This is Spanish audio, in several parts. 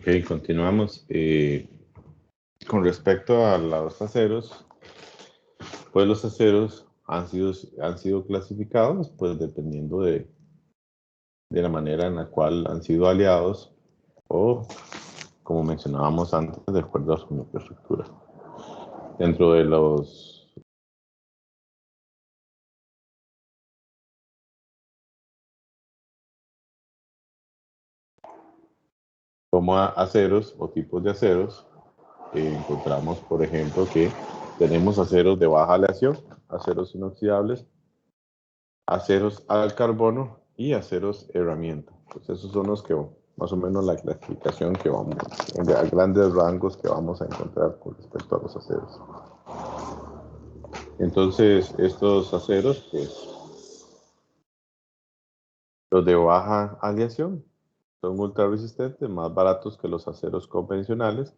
Ok, continuamos. Con respecto a los aceros, pues los aceros han sido clasificados, pues dependiendo de la manera en la cual han sido aliados o, como mencionábamos antes, de acuerdo a su microestructura. Dentro de los como aceros o tipos de aceros, encontramos, por ejemplo, que tenemos aceros de baja aleación, aceros inoxidables, aceros al carbono y aceros herramienta. Pues esos son los que más o menos la clasificación que vamos, a grandes rangos que vamos a encontrar con respecto a los aceros. Entonces, estos aceros, pues, los de baja aleación, son ultra resistentes, más baratos que los aceros convencionales,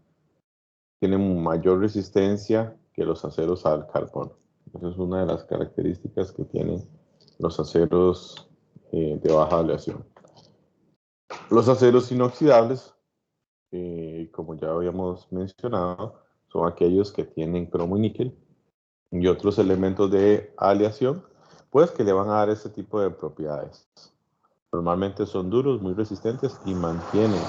tienen mayor resistencia que los aceros al carbono. Esa es una de las características que tienen los aceros de baja aleación. Los aceros inoxidables, como ya habíamos mencionado, son aquellos que tienen cromo y níquel y otros elementos de aleación, pues que le van a dar ese tipo de propiedades. Normalmente son duros, muy resistentes y mantienen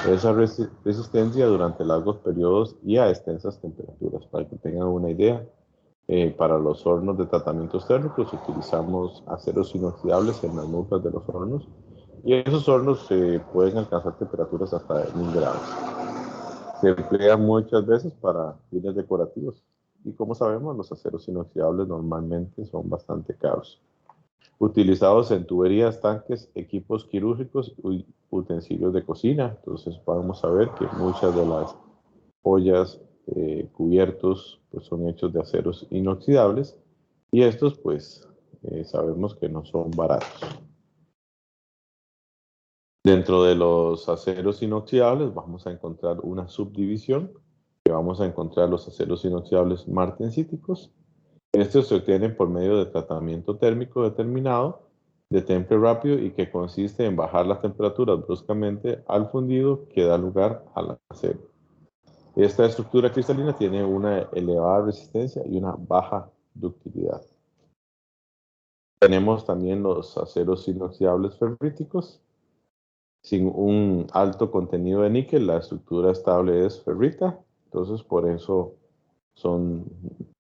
esa resistencia durante largos periodos y a extensas temperaturas. Para que tengan una idea, para los hornos de tratamientos térmicos utilizamos aceros inoxidables en las nucas de los hornos y esos hornos pueden alcanzar temperaturas hasta de 1000 grados. Se emplean muchas veces para fines decorativos y como sabemos los aceros inoxidables normalmente son bastante caros. Utilizados en tuberías, tanques, equipos quirúrgicos y utensilios de cocina. Entonces vamos a ver que muchas de las ollas, cubiertos, pues son hechos de aceros inoxidables y estos pues sabemos que no son baratos. Dentro de los aceros inoxidables vamos a encontrar una subdivisión que vamos a encontrar los aceros inoxidables martensíticos. Estos se obtienen por medio de tratamiento térmico determinado de temple rápido y que consiste en bajar las temperaturas bruscamente al fundido que da lugar al acero. Esta estructura cristalina tiene una elevada resistencia y una baja ductilidad. Tenemos también los aceros inoxidables ferríticos. Sin un alto contenido de níquel, la estructura estable es ferrita, entonces por eso son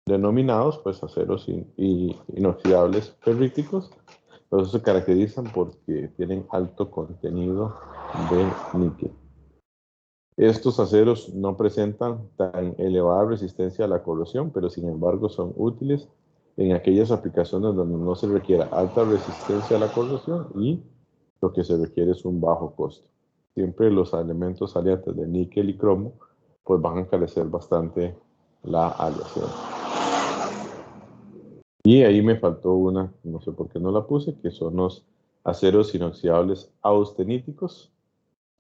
denominados pues aceros inoxidables ferríticos. Entonces se caracterizan porque tienen alto contenido de níquel. Estos aceros no presentan tan elevada resistencia a la corrosión, pero sin embargo son útiles en aquellas aplicaciones donde no se requiera alta resistencia a la corrosión y lo que se requiere es un bajo costo. Siempre los elementos aliantes de níquel y cromo pues van a encarecer bastante la aleación. Y ahí me faltó una, no sé por qué no la puse, que son los aceros inoxidables austeníticos.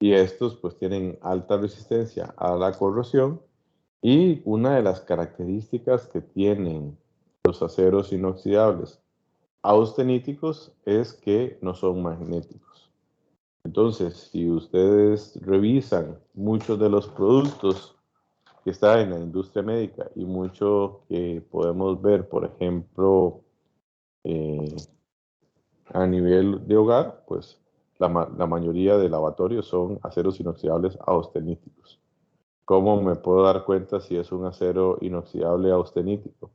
Y estos pues tienen alta resistencia a la corrosión y una de las características que tienen los aceros inoxidables austeníticos es que no son magnéticos. Entonces, si ustedes revisan muchos de los productos que están en la industria médica y mucho que podemos ver, por ejemplo, a nivel de hogar, pues la mayoría de lavatorios son aceros inoxidables austeníticos. ¿Cómo me puedo dar cuenta si es un acero inoxidable austenítico?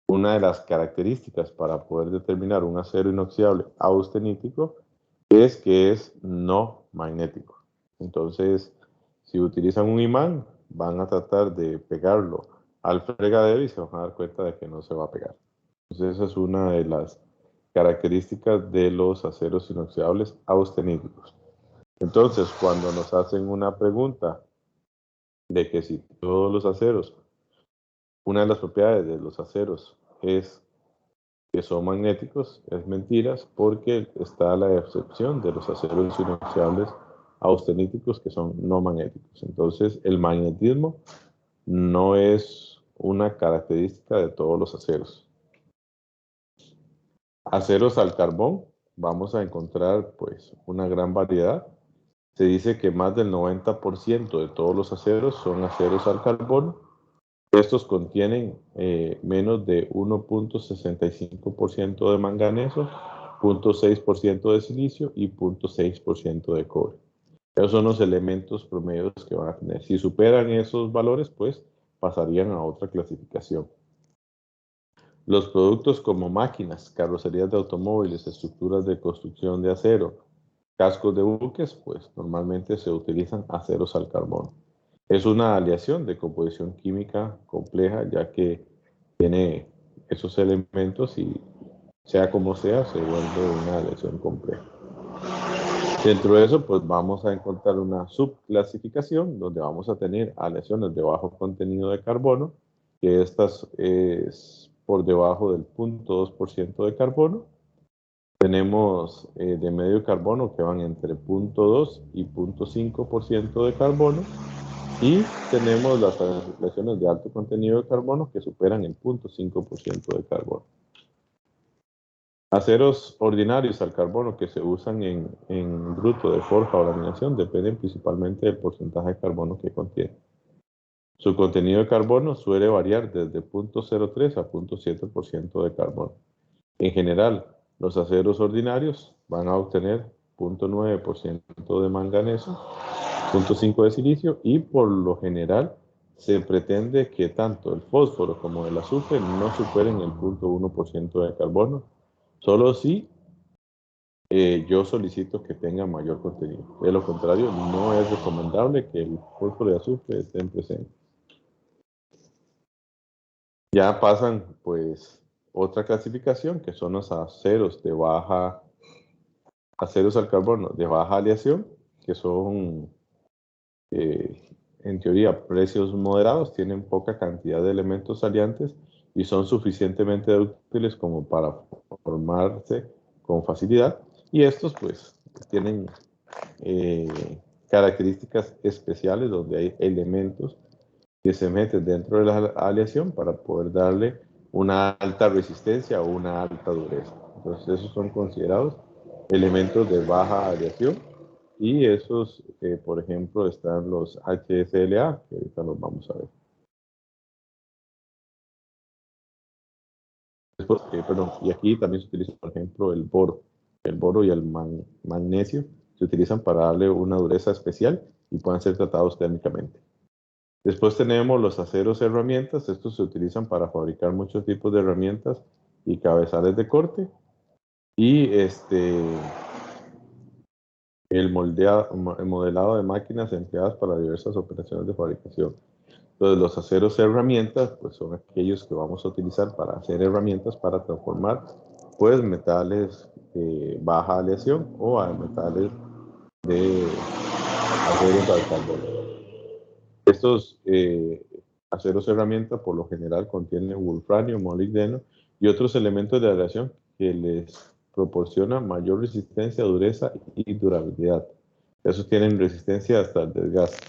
Una de las características para poder determinar un acero inoxidable austenítico es que es no magnético. Entonces, si utilizan un imán, van a tratar de pegarlo al fregadero y se van a dar cuenta de que no se va a pegar. Entonces, esa es una de las características de los aceros inoxidables austeníticos. Entonces, cuando nos hacen una pregunta de que si todos los aceros, una de las propiedades de los aceros es que son magnéticos, es mentiras, porque está la excepción de los aceros inoxidables austeníticos que son no magnéticos. Entonces, el magnetismo no es una característica de todos los aceros. Aceros al carbón, vamos a encontrar pues una gran variedad. Se dice que más del 90% de todos los aceros son aceros al carbono. Estos contienen menos de 1.65% de manganeso, 0.6% de silicio y 0.6% de cobre. Esos son los elementos promedios que van a tener. Si superan esos valores, pues pasarían a otra clasificación. Los productos como máquinas, carrocerías de automóviles, estructuras de construcción de acero, cascos de buques, pues normalmente se utilizan aceros al carbono. Es una aleación de composición química compleja, ya que tiene esos elementos y sea como sea, se vuelve una aleación compleja. Dentro de eso, pues vamos a encontrar una subclasificación donde vamos a tener aleaciones de bajo contenido de carbono, que estas es por debajo del 0.2% de carbono. Tenemos de medio carbono que van entre 0.2 y 0.5% de carbono. Y tenemos las aleaciones de alto contenido de carbono que superan el 0.5% de carbono. Aceros ordinarios al carbono que se usan en bruto de forja o laminación dependen principalmente del porcentaje de carbono que contiene. Su contenido de carbono suele variar desde 0.03 a 0.7% de carbono. En general, los aceros ordinarios van a obtener 0.9% de manganeso, 0.5 de silicio y por lo general se pretende que tanto el fósforo como el azufre no superen el 0.1% de carbono, solo si yo solicito que tenga mayor contenido. De lo contrario, no es recomendable que el fósforo y azufre estén presentes. Ya pasan, pues, otra clasificación, que son los aceros al carbono de baja aleación, que son, en teoría, precios moderados, tienen poca cantidad de elementos aliantes y son suficientemente útiles como para formarse con facilidad. Y estos, pues, tienen características especiales donde hay elementos que se meten dentro de la aleación para poder darle una alta resistencia o una alta dureza. Entonces, esos son considerados elementos de baja aleación y esos, por ejemplo, están los HSLA, que ahorita los vamos a ver. Después, perdón, y aquí también se utiliza, por ejemplo, el boro. El boro y el magnesio se utilizan para darle una dureza especial y pueden ser tratados térmicamente. Después tenemos los aceros herramientas. Estos se utilizan para fabricar muchos tipos de herramientas y cabezales de corte. Y el modelado de máquinas empleadas para diversas operaciones de fabricación. Entonces, los aceros herramientas, pues son aquellos que vamos a utilizar para hacer herramientas para transformar, pues, metales de baja aleación o a metales de aceros al carbono. Estos aceros herramienta por lo general contienen wolframio, molibdeno y otros elementos de aleación que les proporcionan mayor resistencia, dureza y durabilidad. Esos tienen resistencia hasta el desgaste.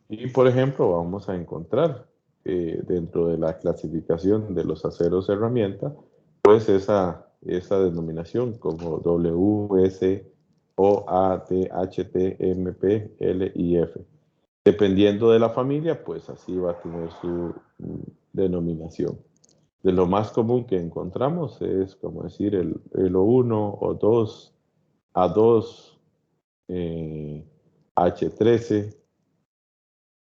Y por ejemplo, vamos a encontrar dentro de la clasificación de los aceros herramienta, pues esa denominación como W, S, O, A, T, H, T, M, P, L y F. Dependiendo de la familia, pues así va a tener su denominación. De lo más común que encontramos es, como decir, el O1, O2, A2, H13.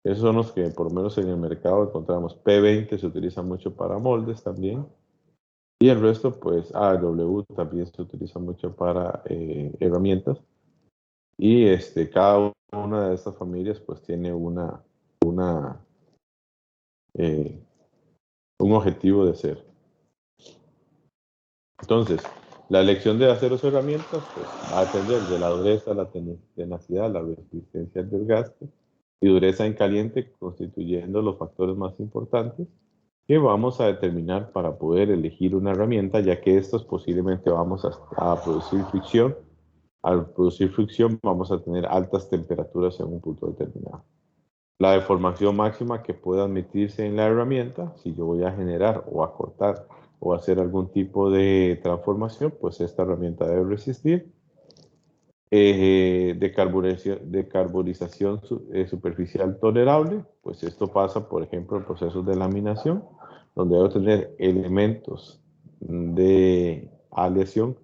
Esos son los que por lo menos en el mercado encontramos. P20 se utiliza mucho para moldes también. Y el resto, pues, AW también se utiliza mucho para herramientas. Y cada una de estas familias, pues, tiene un objetivo de ser. Entonces, la elección de aceros o herramientas, pues, va a depender de la dureza, la tenacidad, la resistencia al desgaste y dureza en caliente, constituyendo los factores más importantes que vamos a determinar para poder elegir una herramienta, ya que estos posiblemente vamos a producir fricción. Al producir fricción vamos a tener altas temperaturas en un punto determinado. La deformación máxima que pueda admitirse en la herramienta, si yo voy a generar o a cortar o hacer algún tipo de transformación, pues esta herramienta debe resistir. De carbonización superficial tolerable, pues esto pasa, por ejemplo, en procesos de laminación, donde debo tener elementos de aleación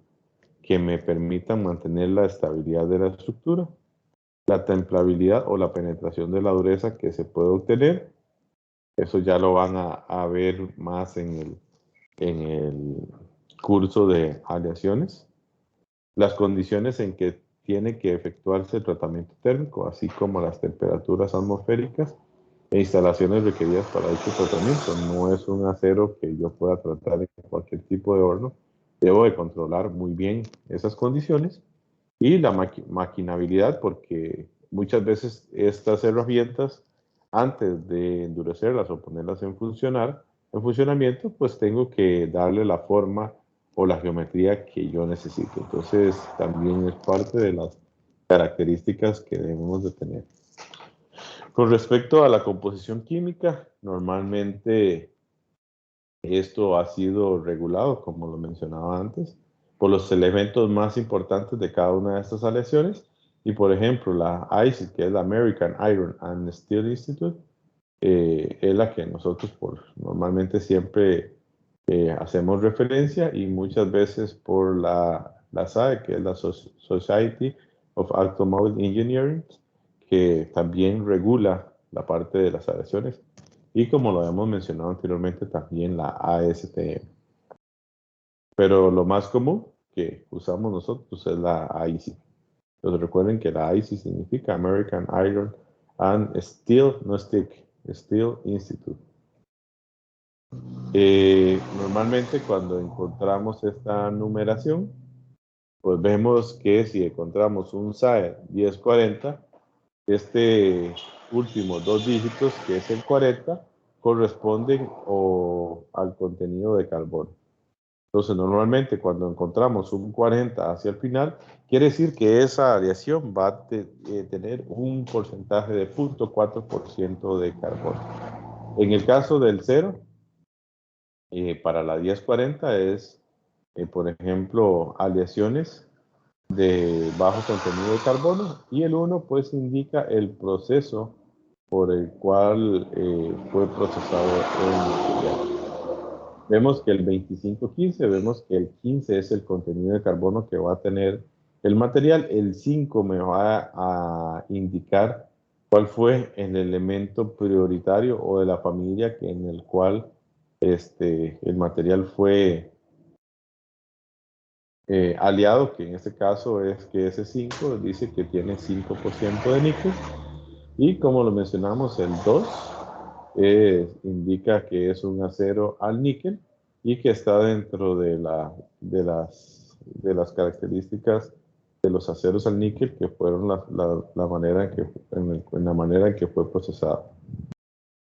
que me permitan mantener la estabilidad de la estructura, la templabilidad o la penetración de la dureza que se puede obtener. Eso ya lo van a ver más en el curso de aleaciones. Las condiciones en que tiene que efectuarse el tratamiento térmico, así como las temperaturas atmosféricas e instalaciones requeridas para dicho tratamiento. No es un acero que yo pueda tratar en cualquier tipo de horno. Debo de controlar muy bien esas condiciones y la maquinabilidad, porque muchas veces estas herramientas, antes de endurecerlas o ponerlas en funcionamiento, pues tengo que darle la forma o la geometría que yo necesito. Entonces, también es parte de las características que debemos de tener. Con respecto a la composición química, normalmente esto ha sido regulado, como lo mencionaba antes, por los elementos más importantes de cada una de estas aleaciones. Y por ejemplo, la AISI, que es la American Iron and Steel Institute, es la que nosotros normalmente siempre hacemos referencia, y muchas veces por la SAE, que es la Society of Automobile Engineering, que también regula la parte de las aleaciones. Y como lo habíamos mencionado anteriormente, también la ASTM. Pero lo más común que usamos nosotros es la AISI. Entonces recuerden que la AISI significa American Iron and Steel, no stick, Steel Institute. Normalmente cuando encontramos esta numeración, pues vemos que si encontramos un SAE 1040, este último dos dígitos, que es el 40, corresponden al contenido de carbono. Entonces, normalmente cuando encontramos un 40 hacia el final, quiere decir que esa aleación va a tener un porcentaje de 0.4% de carbono. En el caso del 0, para la 1040 es, por ejemplo, aleaciones de bajo contenido de carbono, y el 1 pues indica el proceso por el cual fue procesado el material. Vemos que el 2515, vemos que el 15 es el contenido de carbono que va a tener el material, el 5 me va a indicar cuál fue el elemento prioritario o de la familia en el cual el material fue aliado, que en este caso es que ese 5 dice que tiene 5% de níquel, y como lo mencionamos, el 2 indica que es un acero al níquel y que está dentro de las características de los aceros al níquel, que fueron la manera en la manera en que fue procesado.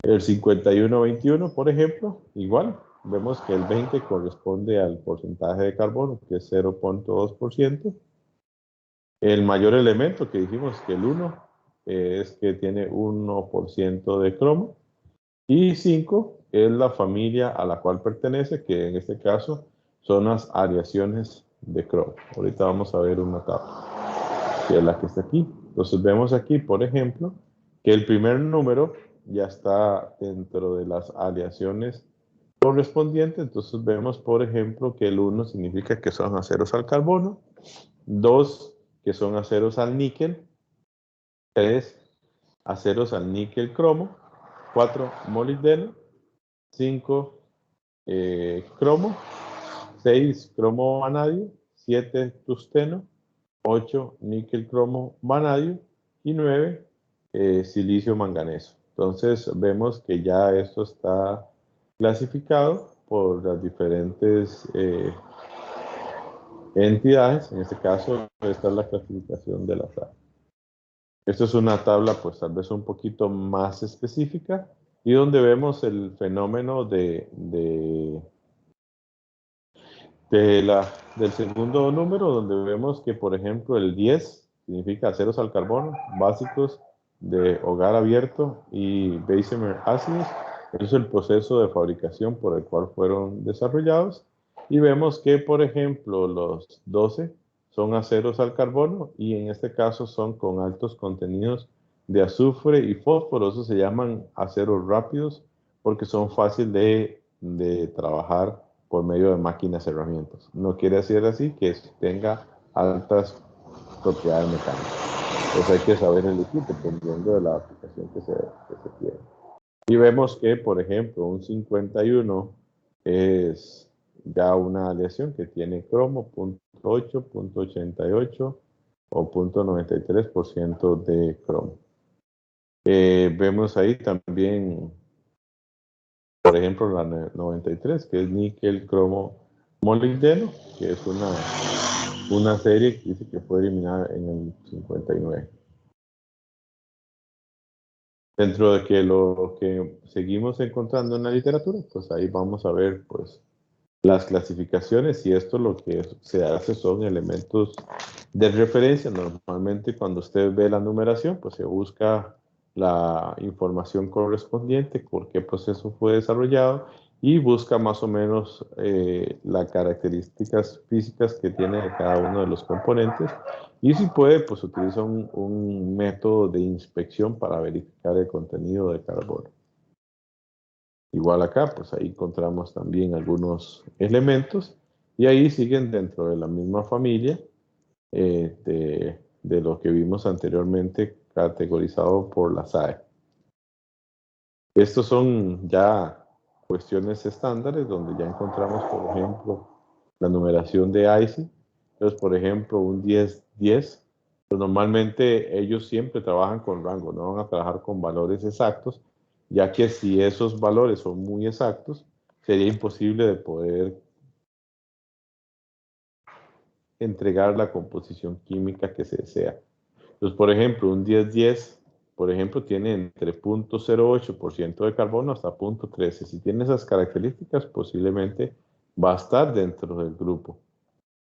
El 5121, por ejemplo, igual, vemos que el 20 corresponde al porcentaje de carbono, que es 0.2%. El mayor elemento que dijimos que el 1 es que tiene 1% de cromo, y 5 es la familia a la cual pertenece, que en este caso son las aleaciones de cromo. Ahorita vamos a ver una tabla, que es la que está aquí. Entonces vemos aquí, por ejemplo, que el primer número ya está dentro de las aleaciones correspondientes. Entonces vemos, por ejemplo, que el 1 significa que son aceros al carbono, 2 que son aceros al níquel, 3 aceros al níquel cromo, 4 molibdeno, 5 cromo, 6 cromo vanadio, 7 tungsteno, 8 níquel cromo vanadio y 9 silicio manganeso. Entonces vemos que ya esto está clasificado por las diferentes entidades. En este caso, esta es la clasificación de la tabla. Esto es una tabla pues tal vez un poquito más específica, y donde vemos el fenómeno del segundo número, donde vemos que, por ejemplo, el 10 significa aceros al carbono básicos de hogar abierto y Bessemer ácidos. Eso es el proceso de fabricación por el cual fueron desarrollados. Y vemos que, por ejemplo, los 12 son aceros al carbono y en este caso son con altos contenidos de azufre y fósforo. Esos se llaman aceros rápidos porque son fáciles de trabajar por medio de máquinas herramientas. No quiere decir así que tenga altas propiedades mecánicas. Pues hay que saber elegir dependiendo de la aplicación que se quiere. Y vemos que, por ejemplo, un 51 es ya una aleación que tiene cromo, 0.8, 0.88 o 0.93% de cromo. Vemos ahí también, por ejemplo, la 93, que es níquel, cromo, molibdeno, que es una serie que dice que fue eliminada en el 59. Dentro de que lo que seguimos encontrando en la literatura, pues ahí vamos a ver pues las clasificaciones y esto lo que se hace son elementos de referencia. Normalmente cuando usted ve la numeración, pues se busca la información correspondiente, por qué proceso fue desarrollado y busca más o menos las características físicas que tiene cada uno de los componentes. Y si puede, pues utiliza un método de inspección para verificar el contenido de carbono. Igual acá, pues ahí encontramos también algunos elementos y ahí siguen dentro de la misma familia de lo que vimos anteriormente categorizado por la SAE. Estos son ya cuestiones estándares donde ya encontramos, por ejemplo, la numeración de IC. Entonces, por ejemplo, un 10-10, pues normalmente ellos siempre trabajan con rango, no van a trabajar con valores exactos, ya que si esos valores son muy exactos, sería imposible de poder entregar la composición química que se desea. Entonces, por ejemplo, un 10-10, por ejemplo, tiene entre 0.08% de carbono hasta 0.13. Si tiene esas características, posiblemente va a estar dentro del grupo.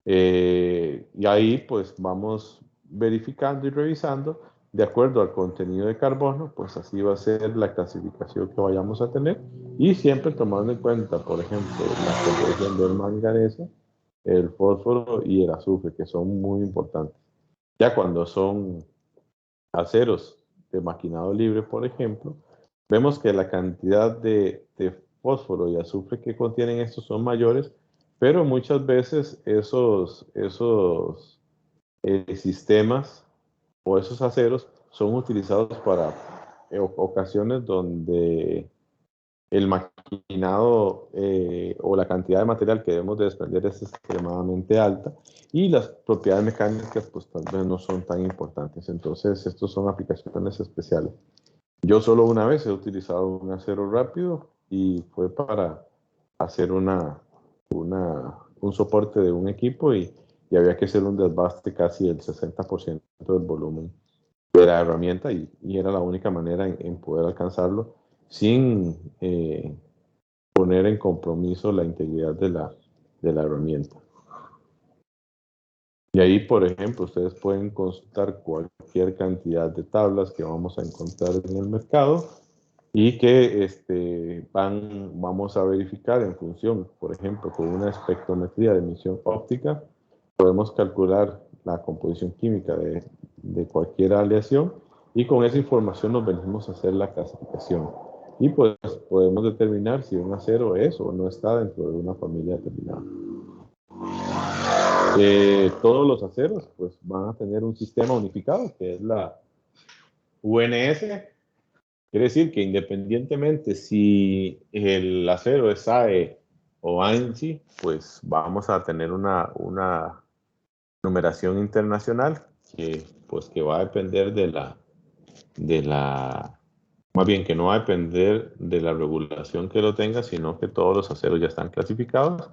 Y ahí pues vamos verificando y revisando de acuerdo al contenido de carbono, pues así va a ser la clasificación que vayamos a tener y siempre tomando en cuenta, por ejemplo, la composición del manganeso, el fósforo y el azufre, que son muy importantes. Ya cuando son aceros de maquinado libre, por ejemplo, vemos que la cantidad de fósforo y azufre que contienen estos son mayores, pero muchas veces esos sistemas o esos aceros son utilizados para ocasiones donde el maquinado o la cantidad de material que debemos de desprender es extremadamente alta y las propiedades mecánicas pues tal vez no son tan importantes. Entonces, estos son aplicaciones especiales. Yo solo una vez he utilizado un acero rápido y fue para hacer un soporte de un equipo y había que hacer un desbaste casi del 60% del volumen de la herramienta y era la única manera en poder alcanzarlo sin poner en compromiso la integridad de la herramienta. Y ahí, por ejemplo, ustedes pueden consultar cualquier cantidad de tablas que vamos a encontrar en el mercado y que vamos a verificar en función, por ejemplo, con una espectrometría de emisión óptica, podemos calcular la composición química de cualquier aleación y con esa información nos venimos a hacer la clasificación. Y pues podemos determinar si un acero es o no está dentro de una familia determinada. Todos los aceros pues van a tener un sistema unificado que es la UNS. Quiere decir que independientemente si el acero es AE o ANSI, pues vamos a tener una numeración internacional que va a depender más bien que no va a depender de la regulación que lo tenga, sino que todos los aceros ya están clasificados.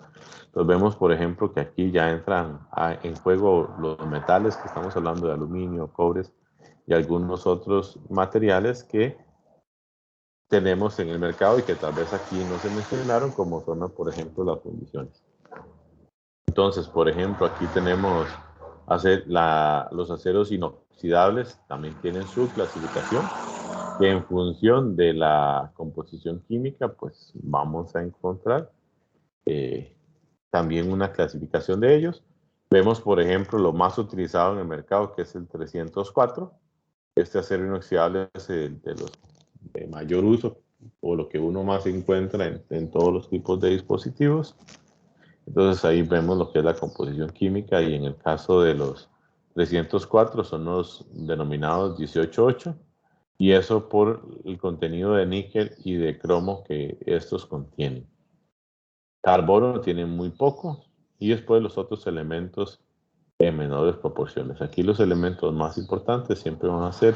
Entonces vemos, por ejemplo, que aquí ya entran en juego los metales, que estamos hablando de aluminio, cobres y algunos otros materiales que tenemos en el mercado y que tal vez aquí no se mencionaron, como son, por ejemplo, las fundiciones. Entonces, por ejemplo, aquí tenemos los aceros inoxidables, también tienen su clasificación, que en función de la composición química, pues vamos a encontrar también una clasificación de ellos. Vemos, por ejemplo, lo más utilizado en el mercado, que es el 304. Este acero inoxidable es el de los de mayor uso, o lo que uno más encuentra en todos los tipos de dispositivos. Entonces ahí vemos lo que es la composición química, y en el caso de los 304 son los denominados 18.8, y eso por el contenido de níquel y de cromo que estos contienen. Carbono tiene muy poco, y después los otros elementos en menores proporciones. Aquí los elementos más importantes siempre van a ser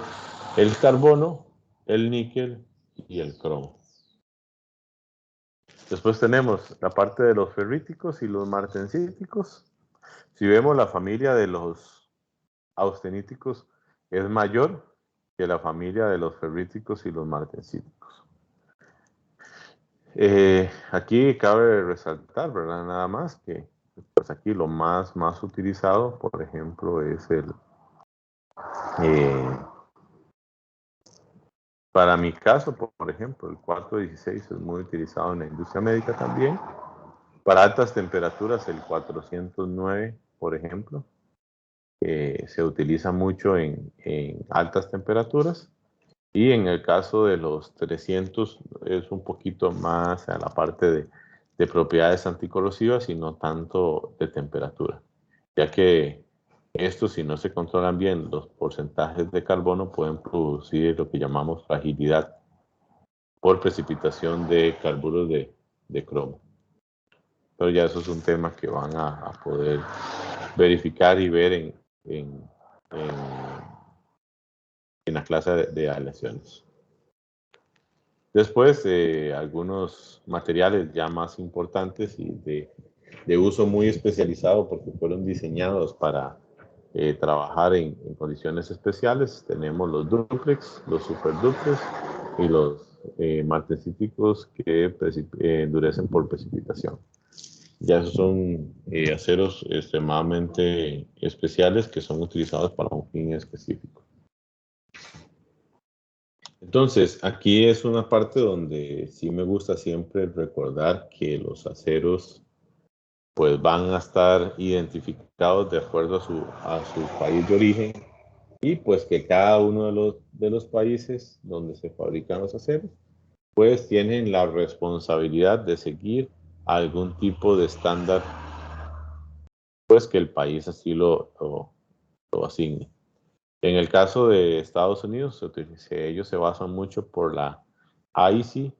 el carbono, el níquel y el cromo. Después tenemos la parte de los ferríticos y los martensíticos. Si vemos, la familia de los austeníticos es mayor que la familia de los ferríticos y los martensíticos. Aquí cabe resaltar, ¿verdad? Nada más que pues aquí lo más utilizado, por ejemplo, es para mi caso, por ejemplo, el 416 es muy utilizado en la industria médica también. Para altas temperaturas, el 409, por ejemplo, se utiliza mucho en altas temperaturas. Y en el caso de los 300 es un poquito más a la parte de propiedades anticorrosivas y no tanto de temperatura, ya que estos, si no se controlan bien los porcentajes de carbono, pueden producir lo que llamamos fragilidad por precipitación de carburos de cromo. Pero ya eso es un tema que van a poder verificar y ver en la clase de aleaciones. Después, algunos materiales ya más importantes y de uso muy especializado, porque fueron diseñados para trabajar en condiciones especiales. Tenemos los duplex, los superduplex y los martensíticos que endurecen por precipitación. Ya esos son aceros extremadamente especiales que son utilizados para un fin específico. Entonces, aquí es una parte donde sí me gusta siempre recordar que los aceros pues van a estar identificados de acuerdo a su país de origen, y pues que cada uno de los países donde se fabrican los aceros pues tienen la responsabilidad de seguir algún tipo de estándar pues que el país así lo asigne. En el caso de Estados Unidos, ellos se basan mucho por la AISI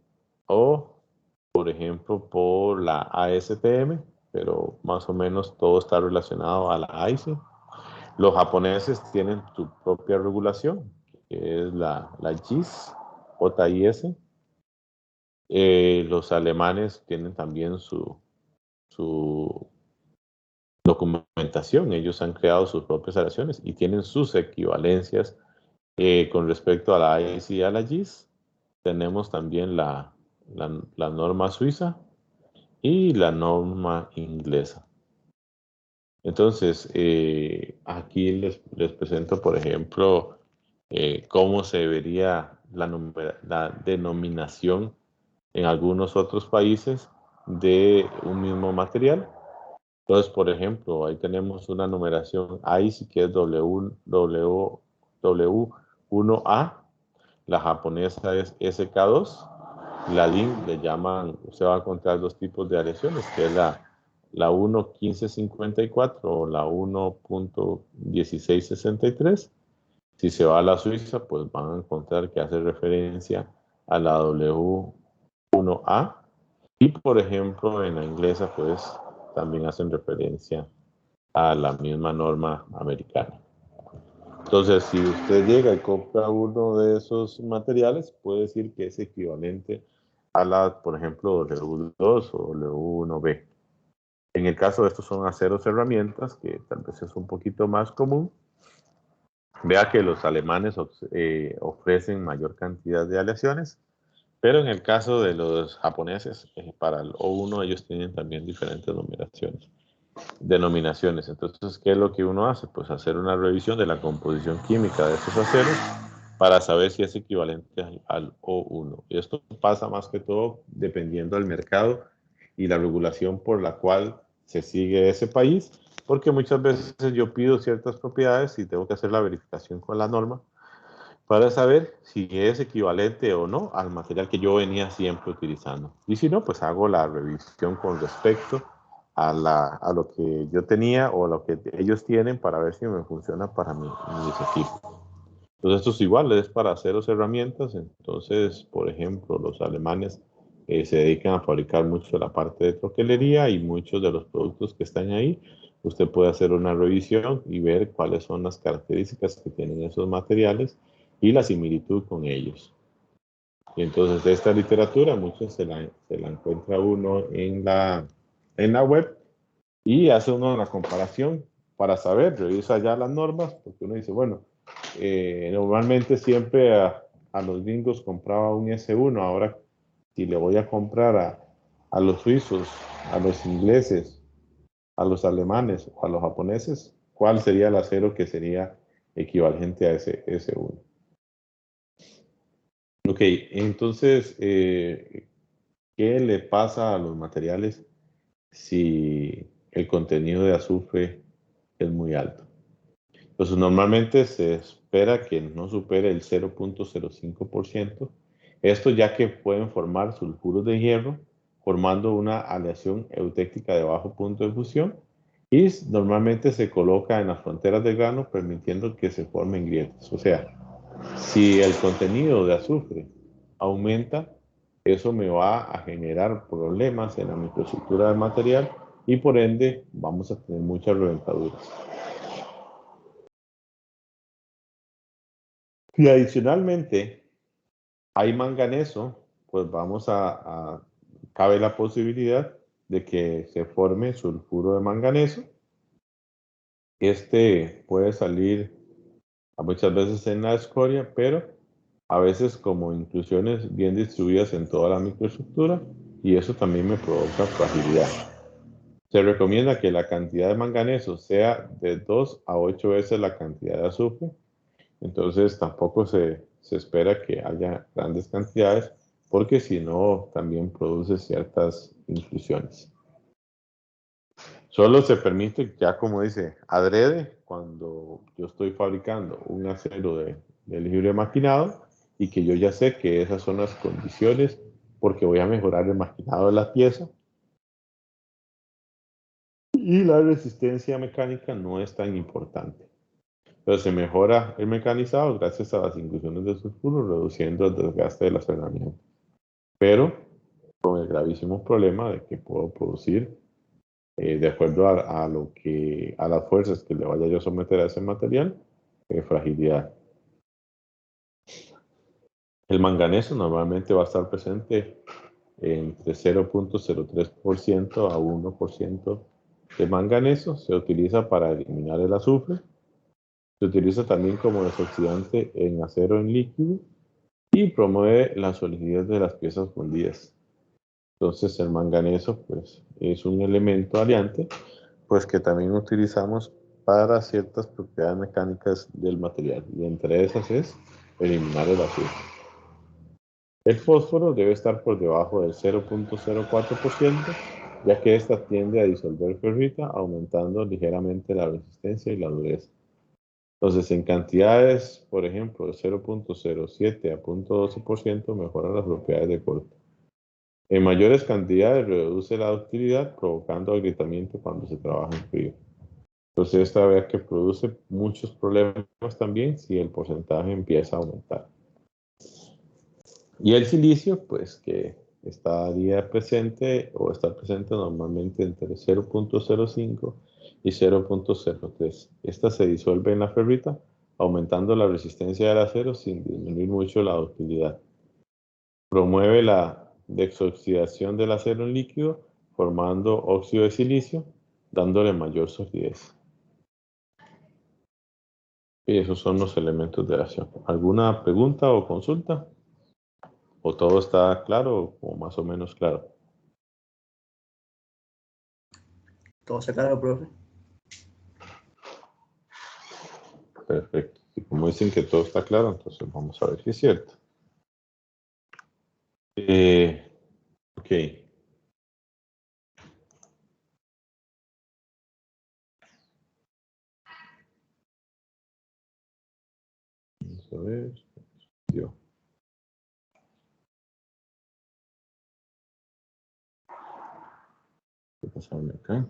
o, por ejemplo, por la ASTM, pero más o menos todo está relacionado a la AISI. Los japoneses tienen su propia regulación, que es la JIS, JIS. Los alemanes tienen también su documentación. Ellos han creado sus propias aleaciones y tienen sus equivalencias. Con respecto a la AISI y a la JIS, tenemos también la norma suiza y la norma inglesa. Entonces, aquí les presento, por ejemplo, cómo se vería la denominación en algunos otros países de un mismo material. Entonces, por ejemplo, ahí tenemos una numeración AISI que es W1A, la japonesa es SK2, la DIN le llaman, usted va a encontrar dos tipos de aleaciones, que es la 1.1554 o la 1.1663. Si se va a la Suiza, pues van a encontrar que hace referencia a la W1A. Y por ejemplo, en la inglesa, pues también hacen referencia a la misma norma americana. Entonces, si usted llega y compra uno de esos materiales, puede decir que es equivalente a la, por ejemplo, W2 o W1B. En el caso de estos son aceros herramientas, que tal vez es un poquito más común. Vea que los alemanes ofrecen mayor cantidad de aleaciones, pero en el caso de los japoneses, para el O1 ellos tienen también diferentes denominaciones. Entonces, ¿qué es lo que uno hace? Pues hacer una revisión de la composición química de estos aceros para saber si es equivalente al O1. Y esto pasa más que todo dependiendo del mercado y la regulación por la cual se sigue ese país, porque muchas veces yo pido ciertas propiedades y tengo que hacer la verificación con la norma para saber si es equivalente o no al material que yo venía siempre utilizando. Y si no, pues hago la revisión con respecto a lo que yo tenía o lo que ellos tienen para ver si me funciona para mis equipos. Entonces esto es igual, es para aceros herramientas. Entonces, por ejemplo, los alemanes se dedican a fabricar mucho la parte de troquelería y muchos de los productos que están ahí. Usted puede hacer una revisión y ver cuáles son las características que tienen esos materiales y la similitud con ellos. Y entonces de esta literatura, muchos se la encuentra uno en la web y hace uno la comparación para saber, revisa ya las normas, porque uno dice, bueno, normalmente siempre a los gringos compraba un S1, ahora si le voy a comprar a los suizos, a los ingleses, a los alemanes o a los japoneses, ¿cuál sería el acero que sería equivalente a ese S1? Ok, entonces, ¿qué le pasa a los materiales si el contenido de azufre es muy alto? Entonces, normalmente se espera que no supere el 0.05%. Esto ya que pueden formar sulfuros de hierro, formando una aleación eutéctica de bajo punto de fusión, y normalmente se coloca en las fronteras del grano, permitiendo que se formen grietas. O sea, si el contenido de azufre aumenta, eso me va a generar problemas en la microestructura del material y por ende vamos a tener muchas reventaduras. Y adicionalmente, hay manganeso, pues cabe la posibilidad de que se forme sulfuro de manganeso. Este puede salir muchas veces en la escoria, pero a veces como inclusiones bien distribuidas en toda la microestructura, y eso también me provoca fragilidad. Se recomienda que la cantidad de manganeso sea de 2 a 8 veces la cantidad de azufre. Entonces tampoco se espera que haya grandes cantidades, porque si no también produce ciertas inclusiones. Solo se permite, ya como dice, adrede, cuando yo estoy fabricando un acero de libre maquinado y que yo ya sé que esas son las condiciones porque voy a mejorar el maquinado de la pieza y la resistencia mecánica no es tan importante. Pero se mejora el mecanizado gracias a las inclusiones de sulfuro, reduciendo el desgaste de las herramientas. Pero con el gravísimo problema de que puedo producir, de acuerdo a las fuerzas que le vaya yo a someter a ese material, fragilidad. El manganeso normalmente va a estar presente entre 0.03% a 1% de manganeso. Se utiliza para eliminar el azufre. Se utiliza también como desoxidante en acero en líquido y promueve la solidez de las piezas fundidas. Entonces el manganeso pues, es un elemento aliante pues, que también utilizamos para ciertas propiedades mecánicas del material. Y entre esas es eliminar el azufre. El fósforo debe estar por debajo del 0.04%, ya que esta tiende a disolver ferrita, aumentando ligeramente la resistencia y la dureza. Entonces, en cantidades, por ejemplo, de 0.07 a 0.12% mejora las propiedades de corte. En mayores cantidades reduce la ductilidad, provocando agrietamiento cuando se trabaja en frío. Entonces, esta vea que produce muchos problemas también si el porcentaje empieza a aumentar. Y el silicio, pues que estaría presente o está presente normalmente entre 0.05 y 0.03. Esta se disuelve en la ferrita, aumentando la resistencia del acero sin disminuir mucho la ductilidad. Promueve la desoxidación del acero en líquido, formando óxido de silicio, dándole mayor solidez. Y esos son los elementos de acción. ¿Alguna pregunta o consulta? ¿O todo está claro o más o menos claro? Todo está claro, profe. Perfecto. Y como dicen que todo está claro, entonces vamos a ver si es cierto. Ok. a ver. Yo. Voy a pasarme acá.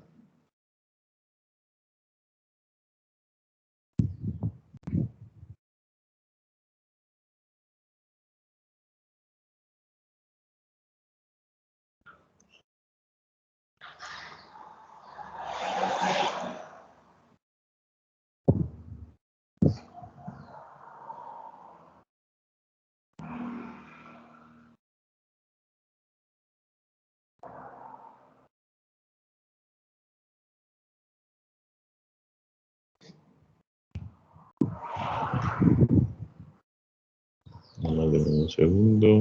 Dame un segundo.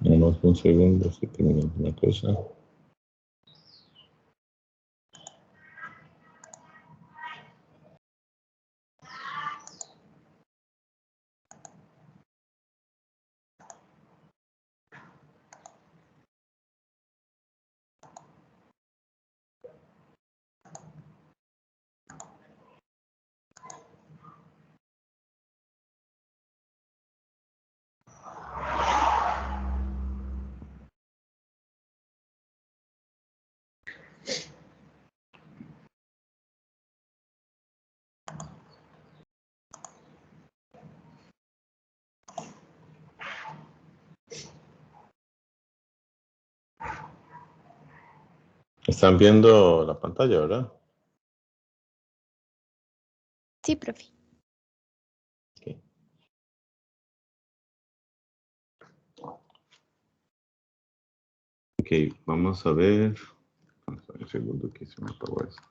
Damos un segundo, si tengo una cosa. Están viendo la pantalla, ¿verdad? Sí, profe. Okay. Ok, vamos a ver. Un segundo que se me apagó esto.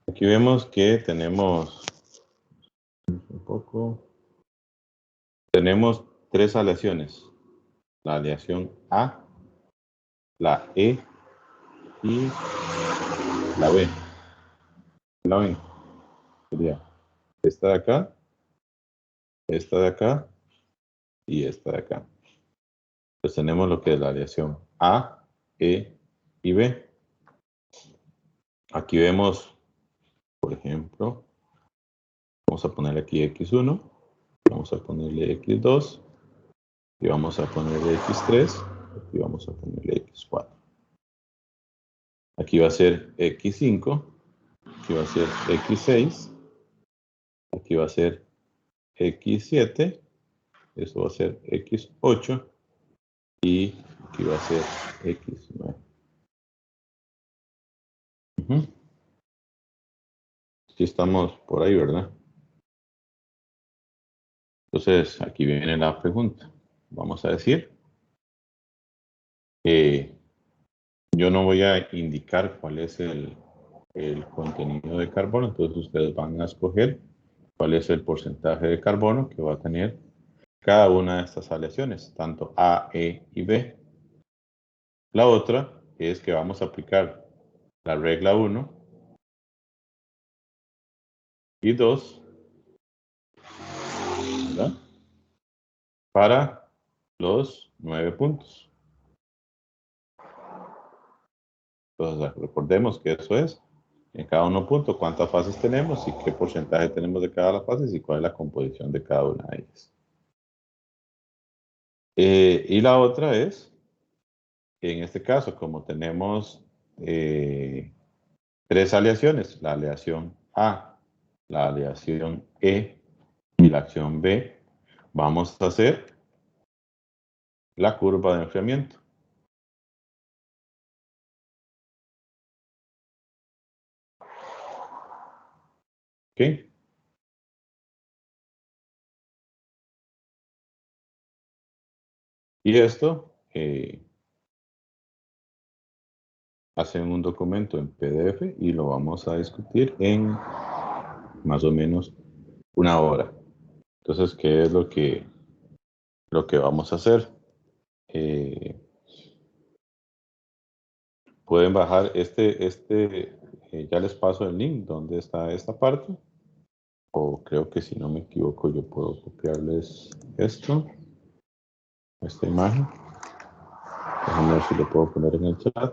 Aquí vemos que tenemos un poco. Tenemos tres aleaciones. La aleación A, la E y la B. ¿La ven? Sería esta de acá, esta de acá y esta de acá. Pues tenemos lo que es la aleación A, E y B. Aquí vemos, por ejemplo, vamos a poner aquí X1, vamos a ponerle X2 y vamos a ponerle X3 y vamos a ponerle X4. Aquí va a ser X5, aquí va a ser X6, aquí va a ser X7, eso va a ser X8 y aquí va a ser X9. Sí estamos por ahí, ¿verdad? Entonces, aquí viene la pregunta. Vamos a decir que yo no voy a indicar cuál es el contenido de carbono, entonces ustedes van a escoger cuál es el porcentaje de carbono que va a tener cada una de estas aleaciones, tanto A, E y B. La otra es que vamos a aplicar la regla 1 y 2 ¿verdad? Para los 9 puntos. Entonces, recordemos que eso es en cada uno punto cuántas fases tenemos y qué porcentaje tenemos de cada las fases y cuál es la composición de cada una de ellas. Y la otra es, en este caso, como tenemos 3 aleaciones, la aleación A, la aleación E y la acción B, vamos a hacer la curva de enfriamiento. ¿Ok? Y esto hacen un documento en PDF y lo vamos a discutir en más o menos 1 hora. Entonces, ¿qué es lo que vamos a hacer? Pueden bajar ya les paso el link donde está esta parte, o creo que si no me equivoco yo puedo copiarles esta imagen. Déjenme ver si lo puedo poner en el chat.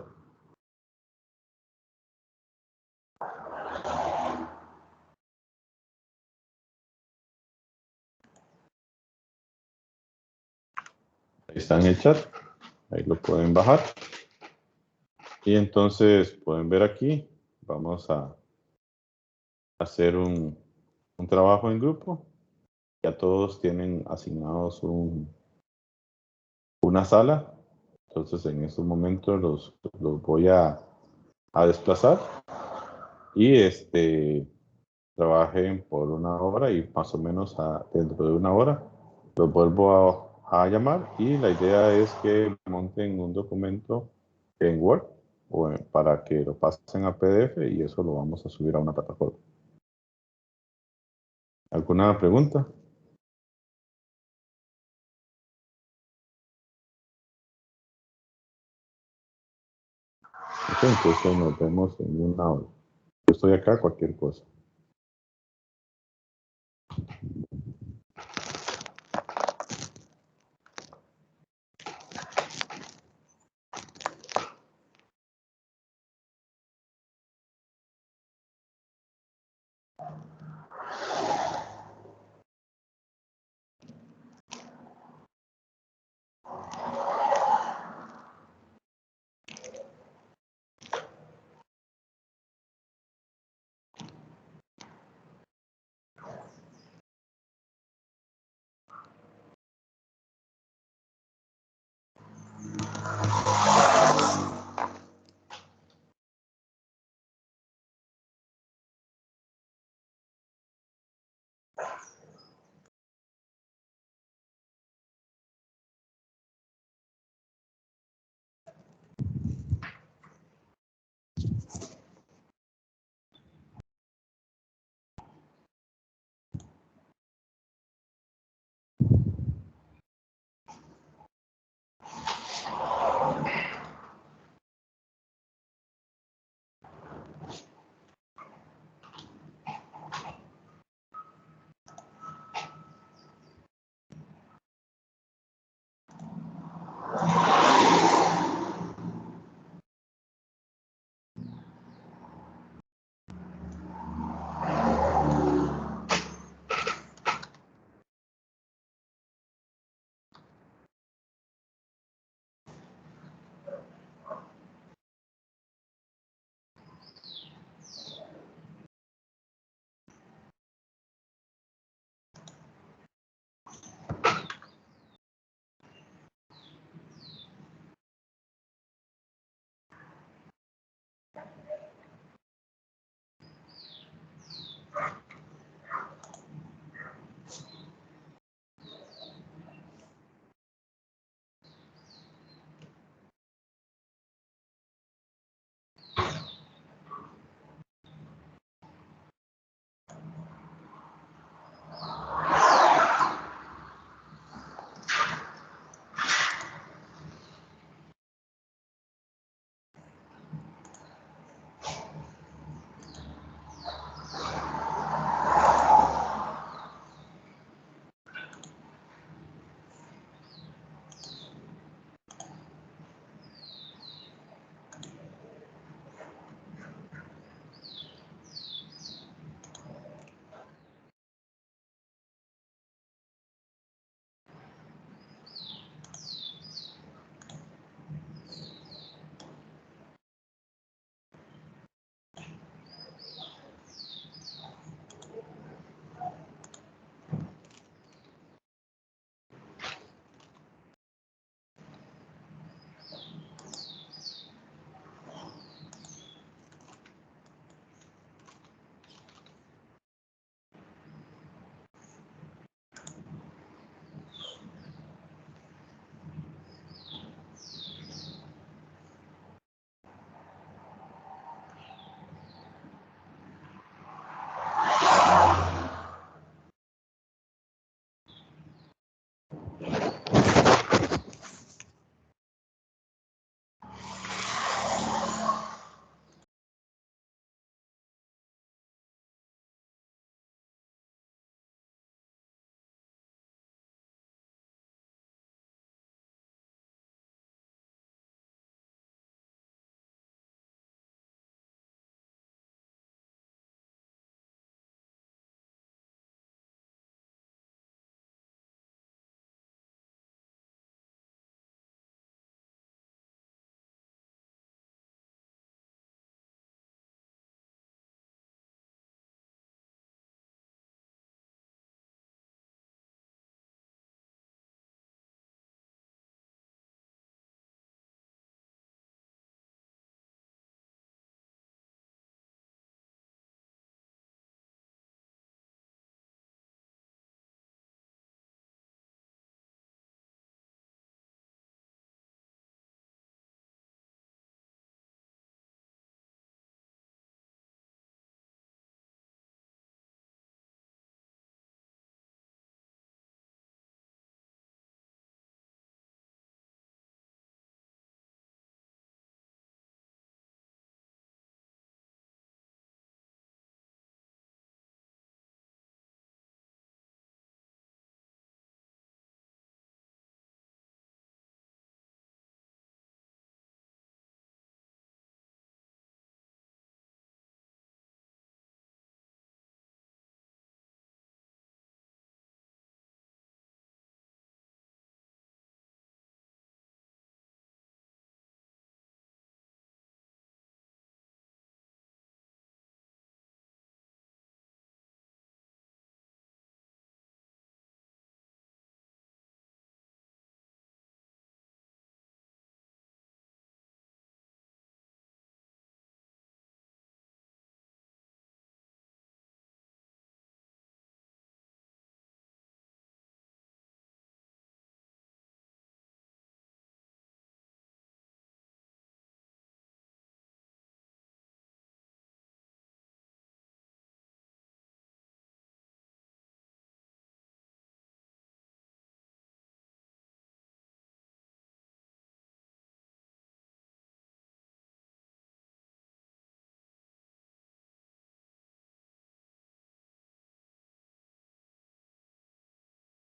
Ahí está en el chat, ahí lo pueden bajar. Y entonces pueden ver aquí, vamos a hacer un trabajo en grupo. Ya todos tienen asignados una sala. Entonces en estos momentos los voy a desplazar y trabajen por 1 hora y más o menos dentro de 1 hora los vuelvo a llamar y la idea es que monten un documento en Word para que lo pasen a PDF y eso lo vamos a subir a una plataforma. ¿Alguna pregunta? Ok, entonces nos vemos en 1 hora. Yo estoy acá, cualquier cosa.